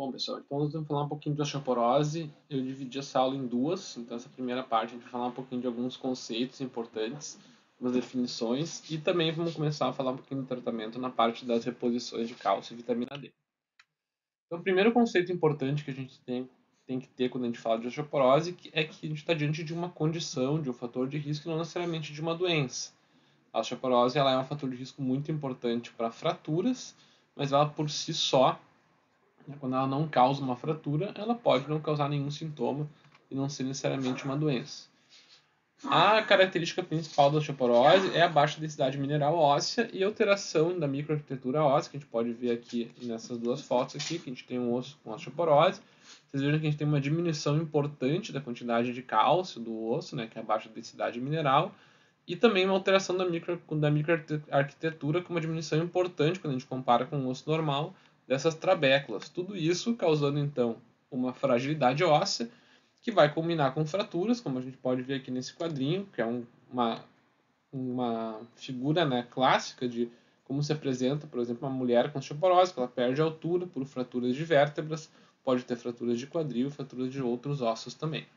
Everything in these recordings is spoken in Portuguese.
Bom, pessoal, então nós vamos falar um pouquinho de osteoporose. Eu dividi essa aula em duas, então essa primeira parte a gente vai falar um pouquinho de alguns conceitos importantes, algumas definições, e também vamos começar a falar um pouquinho do tratamento na parte das reposições de cálcio e vitamina D. Então, o primeiro conceito importante que a gente tem que ter quando a gente fala de osteoporose é que a gente está diante de uma condição, de um fator de risco, e não necessariamente de uma doença. A osteoporose ela é um fator de risco muito importante para fraturas, mas ela por si só, quando ela não causa uma fratura, ela pode não causar nenhum sintoma e não ser necessariamente uma doença. A característica principal da osteoporose é a baixa densidade mineral óssea e alteração da microarquitetura óssea, que a gente pode ver aqui nessas duas fotos aqui, que a gente tem um osso com osteoporose. Vocês viram que a gente tem uma diminuição importante da quantidade de cálcio do osso, né, que é a baixa densidade mineral, e também uma alteração da microarquitetura com uma diminuição importante quando a gente compara com o osso normal dessas trabéculas. Tudo isso causando, então, uma fragilidade óssea que vai culminar com fraturas, como a gente pode ver aqui nesse quadrinho, que é uma figura, né, clássica de como se apresenta, por exemplo, uma mulher com osteoporose, que ela perde altura por fraturas de vértebras, pode ter fraturas de quadril e fraturas de outros ossos também.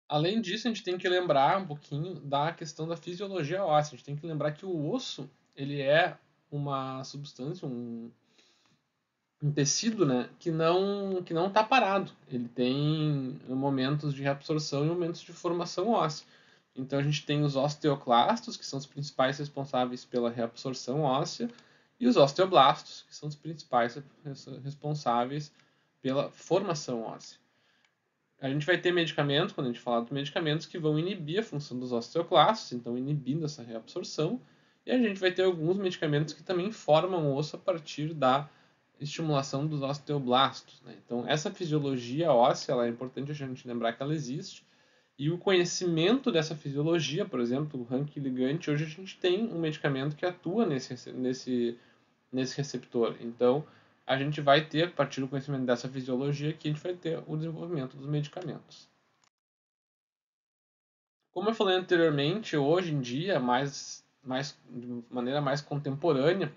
Além disso, a gente tem que lembrar um pouquinho da questão da fisiologia óssea. A gente tem que lembrar que o osso ele é uma substância, um tecido, né, que não está parado. Ele tem momentos de reabsorção e momentos de formação óssea. Então a gente tem os osteoclastos, que são os principais responsáveis pela reabsorção óssea, e os osteoblastos, que são os principais responsáveis pela formação óssea. A gente vai ter medicamentos, quando a gente falar dos medicamentos, que vão inibir a função dos osteoclastos, então inibindo essa reabsorção. E a gente vai ter alguns medicamentos que também formam o osso a partir da estimulação dos osteoblastos, né? Então, essa fisiologia óssea ela é importante a gente lembrar que ela existe. E o conhecimento dessa fisiologia, por exemplo, o Rank ligante, hoje a gente tem um medicamento que atua nesse receptor. Então, a gente vai ter, a partir do conhecimento dessa fisiologia, que a gente vai ter o desenvolvimento dos medicamentos. Como eu falei anteriormente, hoje em dia, de maneira mais contemporânea,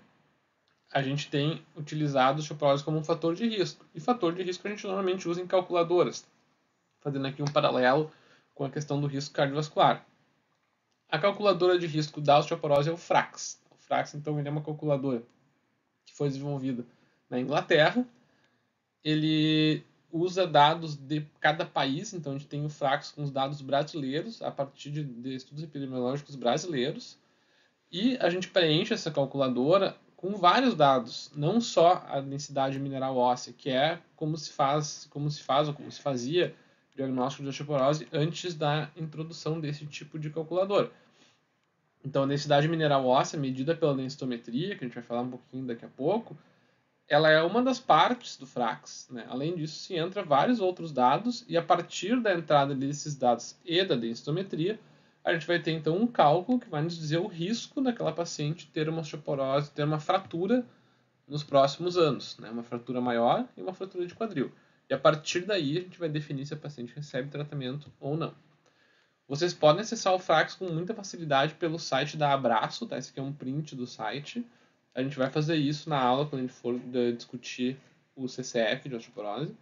a gente tem utilizado o osteoporose como um fator de risco. E fator de risco a gente normalmente usa em calculadoras, fazendo aqui um paralelo com a questão do risco cardiovascular. A calculadora de risco da osteoporose é o FRAX. O FRAX, então, ele é uma calculadora que foi desenvolvida na Inglaterra. Ele usa dados de cada país, então a gente tem o FRAX com os dados brasileiros, a partir de estudos epidemiológicos brasileiros, e a gente preenche essa calculadora com vários dados, não só a densidade mineral óssea, que é como se faz ou como se fazia o diagnóstico de osteoporose antes da introdução desse tipo de calculadora. Então, a densidade mineral óssea, medida pela densitometria, que a gente vai falar um pouquinho daqui a pouco, ela é uma das partes do FRAX, né? Além disso, se entra vários outros dados e a partir da entrada desses dados e da densitometria, a gente vai ter então um cálculo que vai nos dizer o risco daquela paciente ter uma osteoporose, ter uma fratura nos próximos anos, né? Uma fratura maior e uma fratura de quadril. E a partir daí a gente vai definir se a paciente recebe tratamento ou não. Vocês podem acessar o Frax com muita facilidade pelo site da Abraço, tá? Esse aqui é um print do site. A gente vai fazer isso na aula quando a gente for discutir o CCF de osteoporose.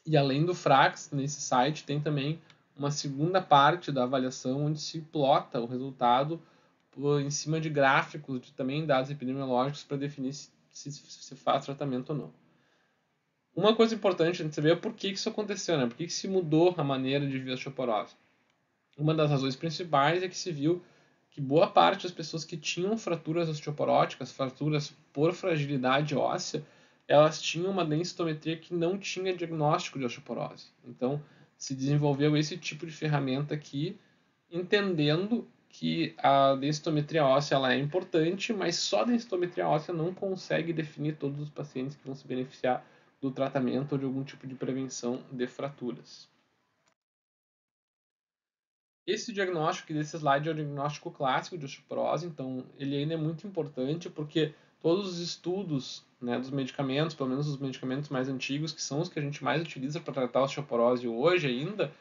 E além do Frax, nesse site tem também uma segunda parte da avaliação onde se plota o resultado em cima de gráficos, de também dados epidemiológicos para definir se faz tratamento ou não. Uma coisa importante a gente saber é por que isso aconteceu, né? Por que se mudou a maneira de ver a osteoporose. Uma das razões principais é que se viu que boa parte das pessoas que tinham fraturas osteoporóticas, fraturas por fragilidade óssea, elas tinham uma densitometria que não tinha diagnóstico de osteoporose. Então, se desenvolveu esse tipo de ferramenta aqui, entendendo que a densitometria óssea ela é importante, mas só a densitometria óssea não consegue definir todos os pacientes que vão se beneficiar do tratamento ou de algum tipo de prevenção de fraturas. Esse diagnóstico desse slide é o diagnóstico clássico de osteoporose, então ele ainda é muito importante porque todos os estudos, né, dos medicamentos, pelo menos os medicamentos mais antigos, que são os que a gente mais utiliza para tratar a osteoporose hoje ainda,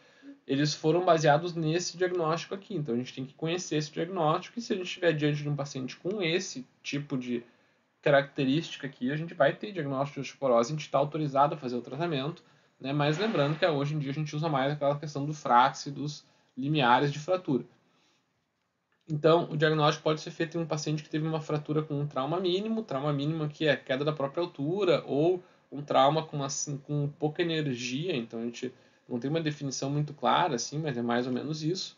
eles foram baseados nesse diagnóstico aqui. Então a gente tem que conhecer esse diagnóstico e se a gente estiver diante de um paciente com esse tipo característica aqui, a gente vai ter diagnóstico de osteoporose, a gente está autorizado a fazer o tratamento, né? Mas lembrando que hoje em dia a gente usa mais aquela questão do Frax e dos limiares de fratura. Então, o diagnóstico pode ser feito em um paciente que teve uma fratura com um trauma mínimo que é queda da própria altura, ou um trauma com pouca energia, então a gente não tem uma definição muito clara, assim, mas é mais ou menos isso.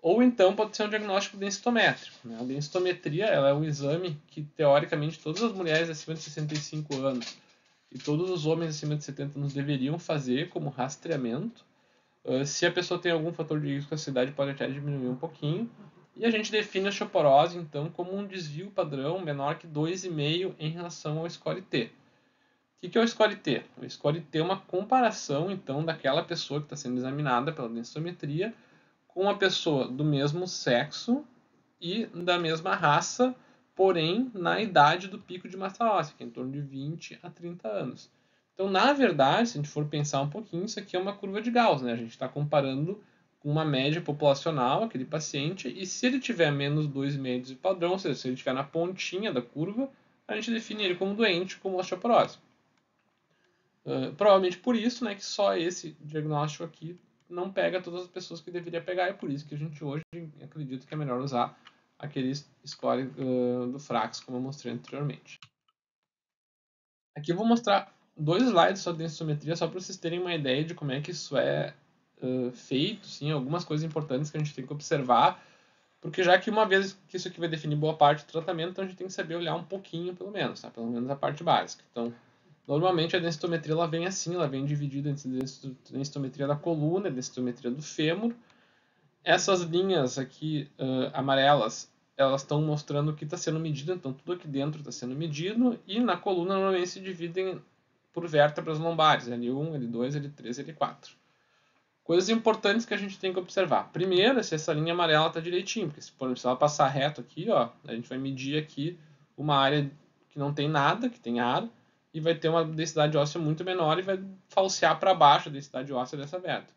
Ou então pode ser um diagnóstico densitométrico. Né? A densitometria ela é um exame que, teoricamente, todas as mulheres acima de 65 anos e todos os homens acima de 70 anos deveriam fazer como rastreamento. Se a pessoa tem algum fator de risco, a cidade pode até diminuir um pouquinho. E a gente define a osteoporose, então, como um desvio padrão menor que 2,5 em relação ao score-T. O que é o score-T? O score-T é uma comparação, então, daquela pessoa que está sendo examinada pela densitometria com uma pessoa do mesmo sexo e da mesma raça, porém na idade do pico de massa óssea, que é em torno de 20 a 30 anos. Então, na verdade, se a gente for pensar um pouquinho, isso aqui é uma curva de Gauss, né? A gente está comparando com uma média populacional, aquele paciente, e se ele tiver menos 2,5 de padrão, ou seja, se ele estiver na pontinha da curva, a gente define ele como doente, como osteoporose. Provavelmente por isso, né, que só esse diagnóstico aqui não pega todas as pessoas que deveria pegar, e por isso que a gente hoje acredita que é melhor usar aquele score do Frax, como eu mostrei anteriormente. Aqui eu vou mostrar 2 slides só de densitometria, só para vocês terem uma ideia de como é que isso é feito, sim, algumas coisas importantes que a gente tem que observar, porque já que uma vez que isso aqui vai definir boa parte do tratamento, então a gente tem que saber olhar um pouquinho, pelo menos, tá? Pelo menos a parte básica. Então, normalmente a densitometria ela vem assim, ela vem dividida entre densitometria da coluna e densitometria do fêmur. Essas linhas aqui amarelas, elas estão mostrando o que está sendo medido, então tudo aqui dentro está sendo medido, e na coluna normalmente se dividem por vértebras lombares, L1, L2, L3, L4. Coisas importantes que a gente tem que observar. Primeiro, se essa linha amarela está direitinho, porque se ela passar reto aqui, ó, a gente vai medir aqui uma área que não tem nada, que tem ar, e vai ter uma densidade óssea muito menor e vai falsear para baixo a densidade óssea dessa vértebra.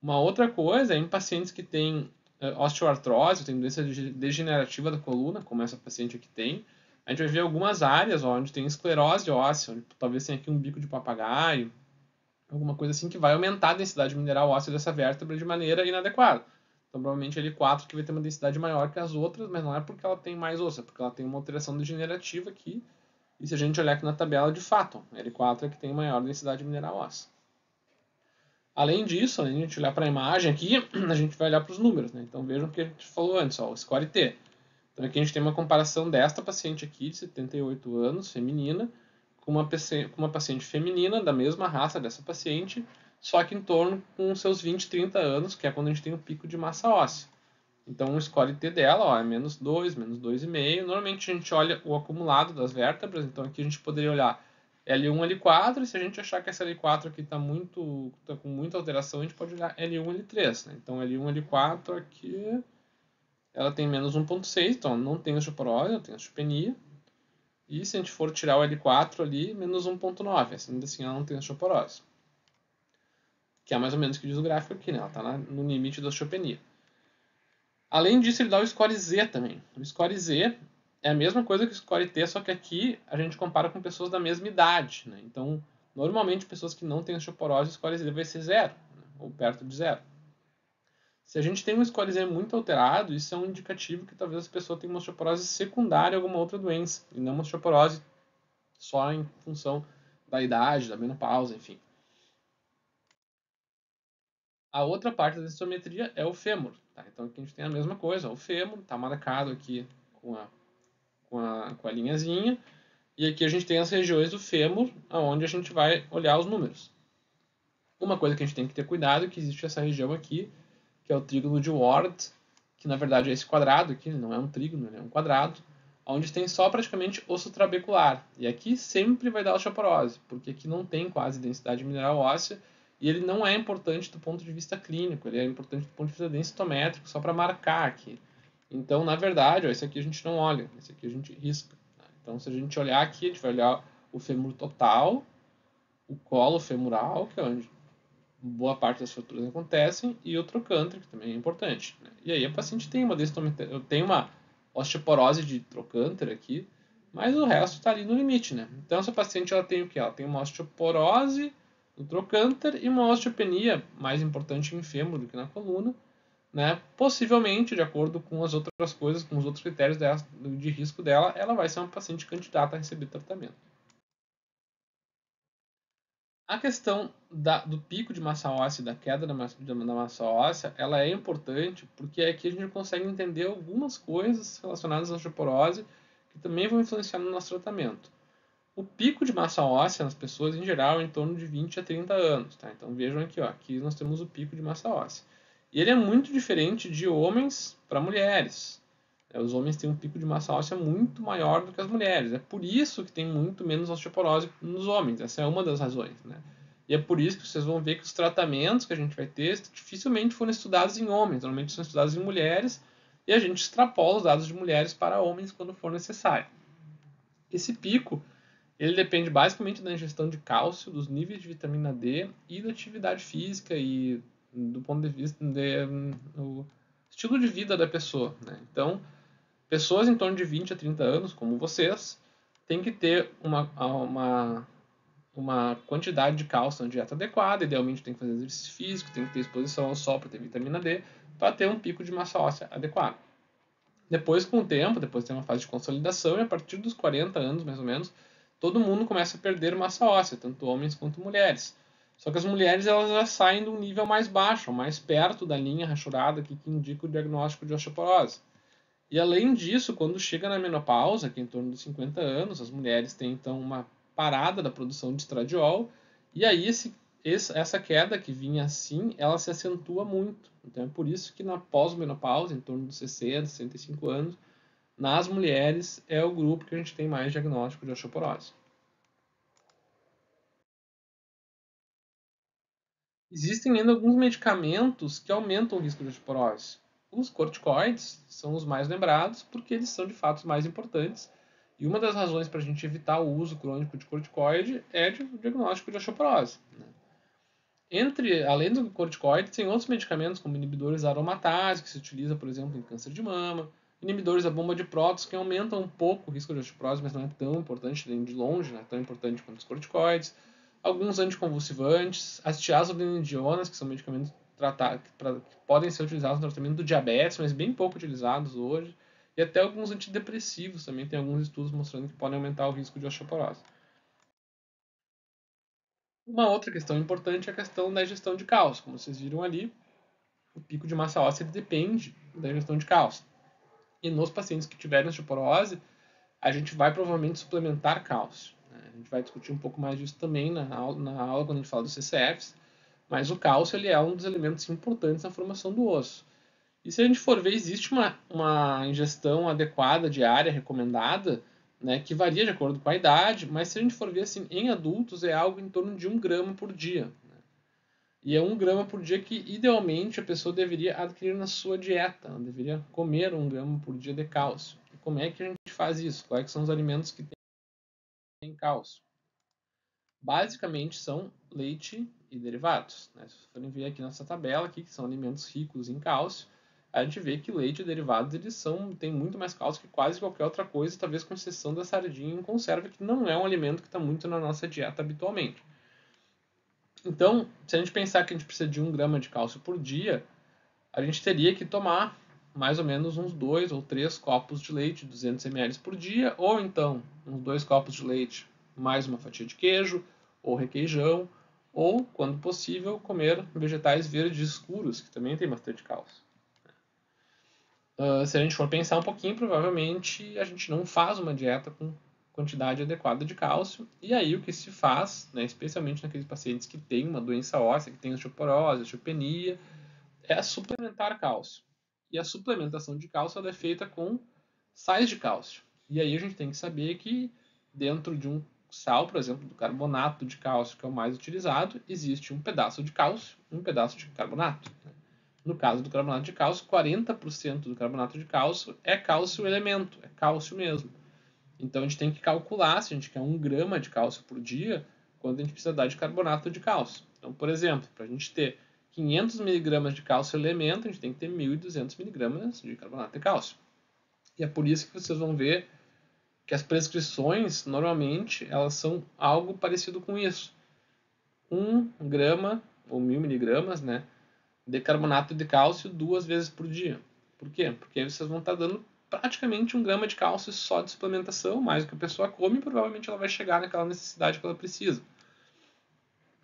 Uma outra coisa é em pacientes que têm osteoartrose, tem doença degenerativa da coluna, como essa paciente aqui tem, a gente vai ver algumas áreas onde tem esclerose óssea, onde talvez tenha aqui um bico de papagaio, alguma coisa assim que vai aumentar a densidade mineral óssea dessa vértebra de maneira inadequada. Então, provavelmente L4 que vai ter uma densidade maior que as outras, mas não é porque ela tem mais osso, é porque ela tem uma alteração degenerativa aqui. E se a gente olhar aqui na tabela, de fato, L4 é que tem maior densidade mineral óssea. Além disso, além de a gente olhar para a imagem aqui, a gente vai olhar para os números. Né? Então vejam o que a gente falou antes, ó, o score-T. Então aqui a gente tem uma comparação desta paciente aqui, de 78 anos, feminina, com uma paciente feminina da mesma raça dessa paciente, só que em torno com seus 20, 30 anos, que é quando a gente tem o pico de massa óssea. Então o score-T dela ó, é menos 2, menos 2,5. Normalmente a gente olha o acumulado das vértebras, então aqui a gente poderia olhar L1, L4, e se a gente achar que essa L4 aqui está com muita alteração, a gente pode olhar L1, L3. Né? Então L1, L4 aqui, ela tem menos 1,6, então não tem osteoporose, ela tem osteopenia. E se a gente for tirar o L4 ali, menos 1,9, ainda assim ela não tem osteoporose. Que é mais ou menos o que diz o gráfico aqui, né? Ela está no limite da osteopenia. Além disso, ele dá o score Z também. O score Z é a mesma coisa que o score T, só que aqui a gente compara com pessoas da mesma idade. Né? Então, normalmente, pessoas que não têm osteoporose, o score Z vai ser 0, né? Ou perto de 0. Se a gente tem um score Z muito alterado, isso é um indicativo que talvez a pessoa tenha uma osteoporose secundária a alguma outra doença, e não uma osteoporose só em função da idade, da menopausa, enfim. A outra parte da densitometria é o fêmur. Tá? Então aqui a gente tem a mesma coisa, o fêmur está marcado aqui com a linhazinha, e aqui a gente tem as regiões do fêmur, onde a gente vai olhar os números. Uma coisa que a gente tem que ter cuidado é que existe essa região aqui, que é o trígono de Ward, que na verdade é esse quadrado aqui, ele não é um trígono, ele é um quadrado, onde tem só praticamente osso trabecular. E aqui sempre vai dar osteoporose, porque aqui não tem quase densidade mineral óssea, e ele não é importante do ponto de vista clínico, ele é importante do ponto de vista densitométrico, só para marcar aqui. Então, na verdade, ó, esse aqui a gente não olha, esse aqui a gente risca. Tá? Então, se a gente olhar aqui, a gente vai olhar o fêmur total, o colo femoral, que é onde boa parte das fraturas acontecem, e o trocânter, que também é importante. Né? E aí a paciente tem uma osteoporose de trocânter aqui, Mas o resto está ali no limite, né? Então essa paciente ela tem o quê? Ela tem uma osteoporose no trocânter e uma osteopenia, mais importante em fêmur do que na coluna, né? Possivelmente, de acordo com as outras coisas, com os outros critérios dela, de risco dela, ela vai ser uma paciente candidata a receber tratamento. A questão do pico de massa óssea e da queda da massa óssea, ela é importante porque aqui a gente consegue entender algumas coisas relacionadas à osteoporose que também vão influenciar no nosso tratamento. O pico de massa óssea nas pessoas, em geral, é em torno de 20 a 30 anos. Tá? Então vejam aqui, ó, aqui nós temos o pico de massa óssea. E ele é muito diferente de homens para mulheres. Os homens têm um pico de massa óssea muito maior do que as mulheres. É por isso que tem muito menos osteoporose nos homens. Essa é uma das razões. Né? E é por isso que vocês vão ver que os tratamentos que a gente vai ter dificilmente foram estudados em homens. Normalmente são estudados em mulheres e a gente extrapola os dados de mulheres para homens quando for necessário. Esse pico ele depende basicamente da ingestão de cálcio, dos níveis de vitamina D e da atividade física e do ponto de vista do estilo de vida da pessoa. Né? Então, pessoas em torno de 20 a 30 anos, como vocês, têm que ter uma quantidade de cálcio na dieta adequada, idealmente tem que fazer exercício físico, tem que ter exposição ao sol para ter vitamina D, para ter um pico de massa óssea adequado. Depois, com o tempo, depois tem uma fase de consolidação, e a partir dos 40 anos, mais ou menos, todo mundo começa a perder massa óssea, tanto homens quanto mulheres. Só que as mulheres elas já saem de um nível mais baixo, mais perto da linha rachurada que indica o diagnóstico de osteoporose. E além disso, quando chega na menopausa, que é em torno dos 50 anos, as mulheres têm então uma parada da produção de estradiol, e aí essa queda que vinha assim, ela se acentua muito. Então é por isso que na pós-menopausa, em torno dos 60, 65 anos, nas mulheres é o grupo que a gente tem mais diagnóstico de osteoporose. Existem ainda alguns medicamentos que aumentam o risco de osteoporose. Os corticoides são os mais lembrados porque eles são de fato os mais importantes. E uma das razões para a gente evitar o uso crônico de corticoide é o diagnóstico de osteoporose. Né? Além do corticoide, tem outros medicamentos como inibidores da aromatase, que se utiliza, por exemplo, em câncer de mama, inibidores da bomba de prótons, que aumentam um pouco o risco de osteoporose, mas não é tão importante, nem de longe, não é tão importante quanto os corticoides. Alguns anticonvulsivantes, as tiazolidinedionas, que são medicamentos que podem ser utilizados no tratamento do diabetes, mas bem pouco utilizados hoje. E até alguns antidepressivos também tem alguns estudos mostrando que podem aumentar o risco de osteoporose. Uma outra questão importante é a questão da ingestão de cálcio. Como vocês viram ali, o pico de massa óssea depende da ingestão de cálcio. E nos pacientes que tiverem osteoporose, a gente vai provavelmente suplementar cálcio. Né? A gente vai discutir um pouco mais disso também na aula quando a gente fala dos CCFs, mas o cálcio ele é um dos elementos importantes na formação do osso. E se a gente for ver, existe uma ingestão adequada diária recomendada, né, que varia de acordo com a idade, mas se a gente for ver assim, em adultos é algo em torno de 1 grama por dia. Né? E é 1 grama por dia que, idealmente, a pessoa deveria adquirir na sua dieta. Ela deveria comer 1 grama por dia de cálcio. E como é que a gente faz isso? Quais são os alimentos que têm cálcio? Basicamente são leite e derivados. Né? Se vocês forem ver aqui nessa tabela, aqui, que são alimentos ricos em cálcio, a gente vê que leite e derivados eles têm muito mais cálcio que quase qualquer outra coisa, talvez com exceção da sardinha em conserva, que não é um alimento que está muito na nossa dieta habitualmente. Então, se a gente pensar que a gente precisa de 1 grama de cálcio por dia, a gente teria que tomar mais ou menos uns 2 ou 3 copos de leite, 200 ml por dia, ou então uns 2 copos de leite mais uma fatia de queijo ou requeijão, ou, quando possível, comer vegetais verdes escuros, que também tem bastante cálcio. Se a gente for pensar um pouquinho, provavelmente a gente não faz uma dieta com quantidade adequada de cálcio, e aí o que se faz, né, especialmente naqueles pacientes que têm uma doença óssea, que tem osteoporose, osteopenia, é suplementar cálcio. E a suplementação de cálcio ela é feita com sais de cálcio. E aí a gente tem que saber que dentro de um sal, por exemplo, do carbonato de cálcio, que é o mais utilizado, existe um pedaço de cálcio e um pedaço de carbonato. No caso do carbonato de cálcio, 40% do carbonato de cálcio é cálcio elemento, é cálcio mesmo. Então a gente tem que calcular se a gente quer 1 grama de cálcio por dia, quanto a gente precisa dar de carbonato de cálcio. Então, por exemplo, para a gente ter 500 miligramas de cálcio elemento, a gente tem que ter 1.200 miligramas de carbonato de cálcio. E é por isso que vocês vão ver que as prescrições, normalmente, elas são algo parecido com isso. 1 grama ou 1000 miligramas, né, de carbonato de cálcio 2 vezes por dia. Por quê? Porque aí vocês vão estar dando praticamente 1 grama de cálcio só de suplementação, mais o que a pessoa come, e provavelmente ela vai chegar naquela necessidade que ela precisa.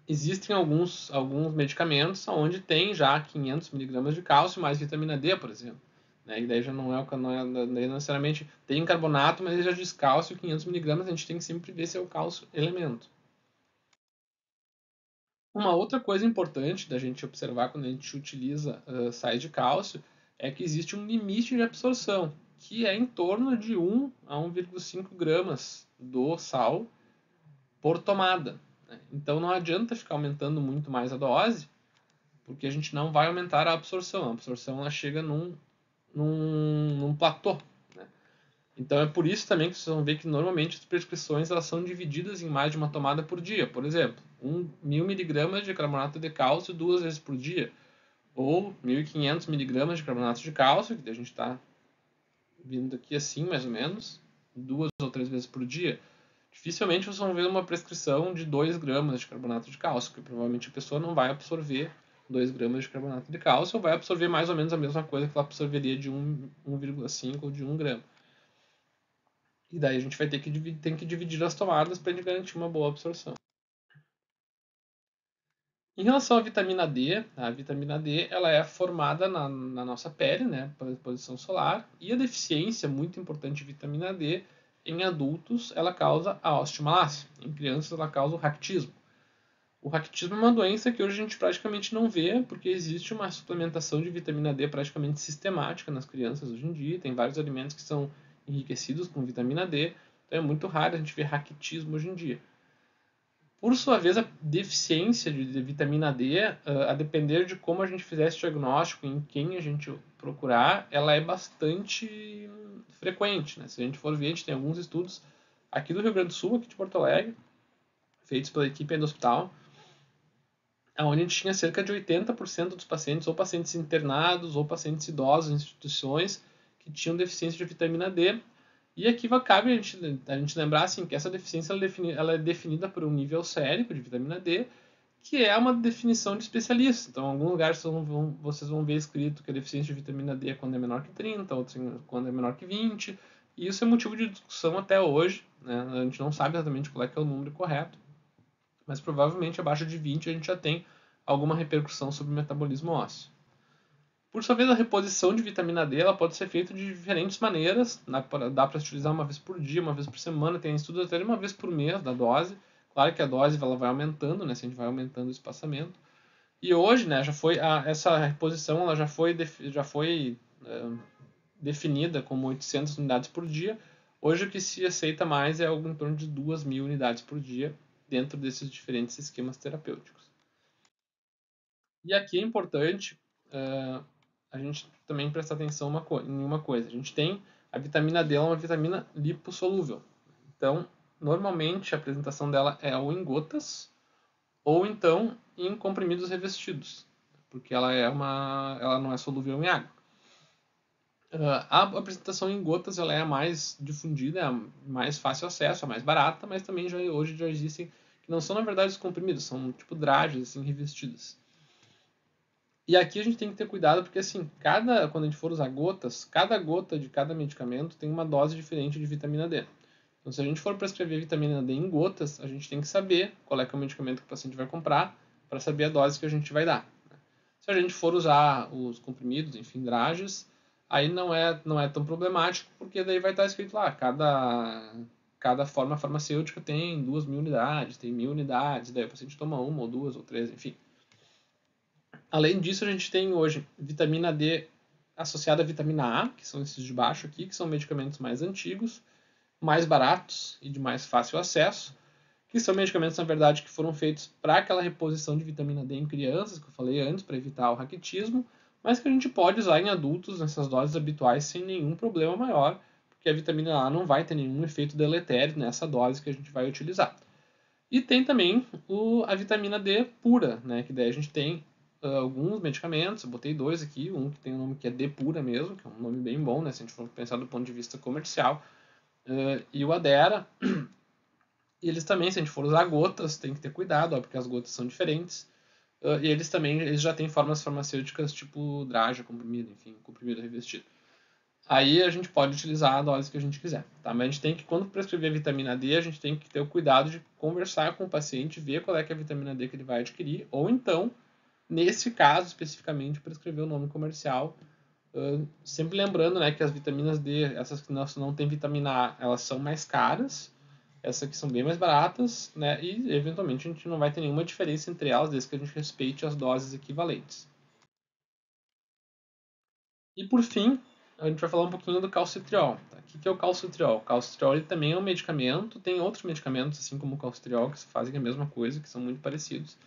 Existem alguns medicamentos onde tem já 500 miligramas de cálcio mais vitamina D, por exemplo. Né? E daí já não daí não necessariamente tem carbonato, mas ele já diz cálcio 500 miligramas, a gente tem que sempre ver se é o cálcio elemento. Uma outra coisa importante da gente observar quando a gente utiliza sais de cálcio é que existe um limite de absorção, que é em torno de 1 a 1,5 gramas do sal por tomada. Né? Então não adianta ficar aumentando muito mais a dose, porque a gente não vai aumentar a absorção. A absorção ela chega num platô. Né? Então é por isso também que vocês vão ver que normalmente as prescrições elas são divididas em mais de uma tomada por dia. Por exemplo, 1000 miligramas de carbonato de cálcio 2 vezes por dia. Ou 1500 miligramas de carbonato de cálcio, que a gente está vindo aqui assim, mais ou menos, 2 ou 3 vezes por dia. Dificilmente vocês vão ver uma prescrição de 2 gramas de carbonato de cálcio, porque provavelmente a pessoa não vai absorver 2 gramas de carbonato de cálcio, ou vai absorver mais ou menos a mesma coisa que ela absorveria de 1,5 ou de 1 grama. E daí a gente vai ter que dividir as tomadas para garantir uma boa absorção. Em relação à vitamina D, a vitamina D ela é formada na nossa pele, né, pela exposição solar, e a deficiência muito importante de vitamina D em adultos ela causa a osteomalácia, em crianças ela causa o raquitismo. O raquitismo é uma doença que hoje a gente praticamente não vê, porque existe uma suplementação de vitamina D praticamente sistemática nas crianças hoje em dia, tem vários alimentos que são enriquecidos com vitamina D, então é muito raro a gente ver raquitismo hoje em dia. Por sua vez, a deficiência de vitamina D, a depender de como a gente fizer esse diagnóstico, em quem a gente procurar, ela é bastante frequente. Né? Se a gente for ver, a gente tem alguns estudos aqui do Rio Grande do Sul, aqui de Porto Alegre, feitos pela equipe do hospital, onde a gente tinha cerca de 80% dos pacientes, ou pacientes internados, ou pacientes idosos em instituições, que tinham deficiência de vitamina D. E aqui cabe a gente lembrar assim, que essa deficiência ela é definida por um nível sérico de vitamina D, que é uma definição de especialista. Então, em alguns lugares vocês vão ver escrito que a deficiência de vitamina D é quando é menor que 30, outros quando é menor que 20. E isso é motivo de discussão até hoje. Né? A gente não sabe exatamente qual é que é o número correto, mas provavelmente abaixo de 20 a gente já tem alguma repercussão sobre o metabolismo ósseo. Por sua vez, a reposição de vitamina D ela pode ser feita de diferentes maneiras. Dá para utilizar uma vez por dia, uma vez por semana. Tem estudos até de uma vez por mês da dose. Claro que a dose ela vai aumentando, né? Se a gente vai aumentando o espaçamento. E hoje, né, essa reposição ela já foi definida como 800 unidades por dia. Hoje o que se aceita mais é algo em torno de 2.000 unidades por dia dentro desses diferentes esquemas terapêuticos. E aqui é importante a gente também prestar atenção em uma coisa. A gente tem a vitamina D, ela é uma vitamina lipossolúvel. Então, normalmente a apresentação dela é ou em gotas ou então em comprimidos revestidos, porque ela não é solúvel em água. A apresentação em gotas ela é a mais difundida, é a mais fácil acesso, a mais barata, mas também hoje já existem que não são na verdade os comprimidos, são tipo drages assim revestidas. E aqui a gente tem que ter cuidado porque assim, quando a gente for usar gotas, cada gota de cada medicamento tem uma dose diferente de vitamina D. Então, se a gente for prescrever vitamina D em gotas, a gente tem que saber qual é, que é o medicamento que o paciente vai comprar para saber a dose que a gente vai dar. Se a gente for usar os comprimidos, enfim, drages, aí não é tão problemático, porque daí vai estar escrito lá, cada forma farmacêutica tem 2.000 unidades, tem 1.000 unidades, daí o paciente toma uma ou duas ou três, enfim. Além disso, a gente tem hoje vitamina D associada à vitamina A, que são esses de baixo aqui, que são medicamentos mais antigos, mais baratos e de mais fácil acesso, que são medicamentos, na verdade, que foram feitos para aquela reposição de vitamina D em crianças, que eu falei antes, para evitar o raquitismo, mas que a gente pode usar em adultos nessas doses habituais sem nenhum problema maior, porque a vitamina A não vai ter nenhum efeito deletério nessa dose que a gente vai utilizar. E tem também a vitamina D pura, né, que daí a gente tem alguns medicamentos, eu botei dois aqui, um que tem um nome que é D pura mesmo, que é um nome bem bom, né, se a gente for pensar do ponto de vista comercial, e o Adera. E eles também, se a gente for usar gotas, tem que ter cuidado, ó, porque as gotas são diferentes. E eles também já têm formas farmacêuticas tipo draja, comprimido, enfim, comprimido revestido. Aí a gente pode utilizar a dose que a gente quiser, tá? Mas a gente tem que, quando prescrever a vitamina D, a gente tem que ter o cuidado de conversar com o paciente, ver qual é que é a vitamina D que ele vai adquirir, ou então, nesse caso especificamente, prescrever o nome comercial. Sempre lembrando, né, que as vitaminas D, essas que não tem vitamina A, elas são mais caras, essas aqui são bem mais baratas, né, e eventualmente a gente não vai ter nenhuma diferença entre elas, desde que a gente respeite as doses equivalentes. E por fim, a gente vai falar um pouquinho do calcitriol. Tá? O que é o calcitriol? O calcitriol ele também é um medicamento, tem outros medicamentos, assim como o calcitriol, que fazem a mesma coisa, que são muito parecidos,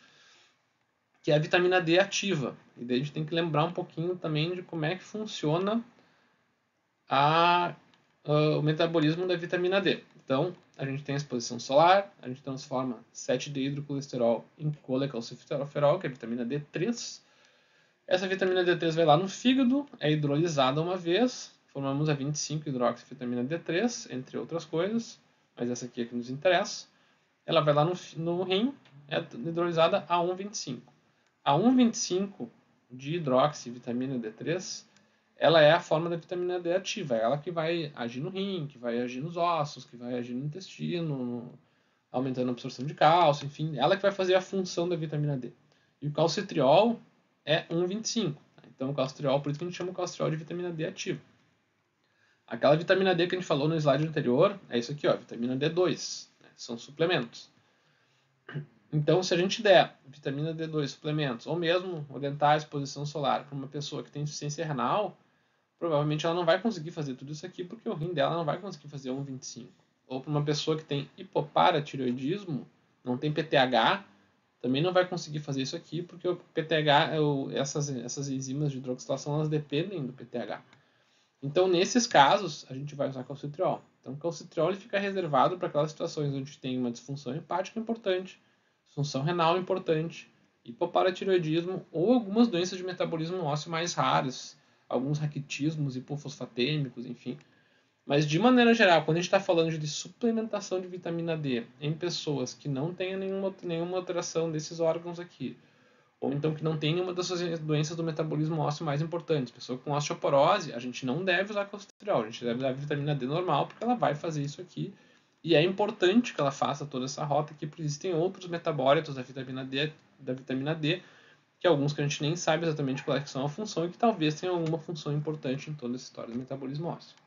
que é a vitamina D ativa. E daí a gente tem que lembrar um pouquinho também de como é que funciona o metabolismo da vitamina D. Então, a gente tem a exposição solar, a gente transforma 7-D-hidrocolesterol em colecalciferol, que é a vitamina D3. Essa vitamina D3 vai lá no fígado, é hidrolisada uma vez, formamos a 25-hidroxivitamina D3, entre outras coisas, mas essa aqui é que nos interessa. Ela vai lá no rim, é hidrolisada a 1,25. A 1,25 de hidroxivitamina D3, ela é a forma da vitamina D ativa, é ela que vai agir no rim, que vai agir nos ossos, que vai agir no intestino, aumentando a absorção de cálcio, enfim, ela que vai fazer a função da vitamina D. E o calcitriol é 1,25. Então, o calcitriol, por isso que a gente chama o calcitriol de vitamina D ativa. Aquela vitamina D que a gente falou no slide anterior, é isso aqui, ó, vitamina D2. Né? São suplementos. Então, se a gente der vitamina D2 suplementos, ou mesmo orientar a exposição solar para uma pessoa que tem insuficiência renal, provavelmente ela não vai conseguir fazer tudo isso aqui porque o rim dela não vai conseguir fazer 1,25. Ou para uma pessoa que tem hipoparatireoidismo, não tem PTH, também não vai conseguir fazer isso aqui porque o PTH, essas enzimas de hidroxilação, elas dependem do PTH. Então, nesses casos, a gente vai usar calcitriol. Então, o calcitriol ele fica reservado para aquelas situações onde tem uma disfunção hepática importante, disfunção renal importante, hipoparatireoidismo ou algumas doenças de metabolismo ósseo mais raras, alguns raquitismos, hipofosfatêmicos, enfim. Mas, de maneira geral, quando a gente está falando de suplementação de vitamina D em pessoas que não tenham nenhuma alteração desses órgãos aqui, ou então que não tem nenhuma dessas doenças do metabolismo ósseo mais importantes, pessoa com osteoporose, a gente não deve usar calcitriol, a gente deve usar vitamina D normal, porque ela vai fazer isso aqui. E é importante que ela faça toda essa rota aqui, porque existem outros metabólitos da vitamina D, que alguns que a gente nem sabe exatamente qual é que são a função e que talvez tenham alguma função importante em toda essa história do metabolismo ósseo.